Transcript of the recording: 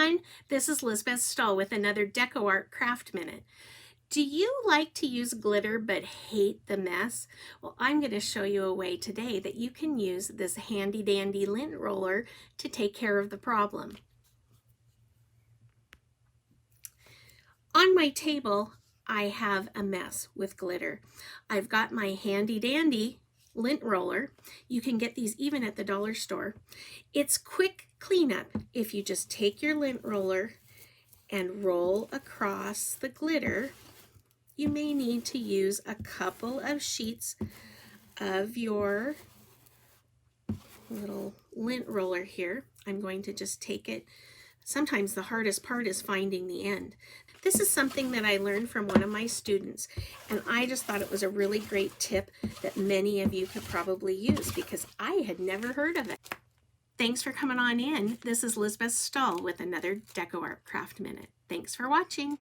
everyone, this is Lisbeth Stahl with another DecoArt Craft Minute. Do you like to use glitter but hate the mess? Well, I'm going to show you a way today that you can use this handy dandy lint roller to take care of the problem. On my table, I have a mess with glitter. I've got my handy dandy lint roller. You can get these even at the dollar store. It's quick cleanup if you just take your lint roller and roll across the glitter. You may need to use a couple of sheets of your little lint roller here. I'm going to just take it. Sometimes the hardest part is finding the end. This is something that I learned from one of my students, and I just thought it was a really great tip that many of you could probably use because I had never heard of it. Thanks for coming on in. This is Lisbeth Stahl with another DecoArt Craft Minute. Thanks for watching.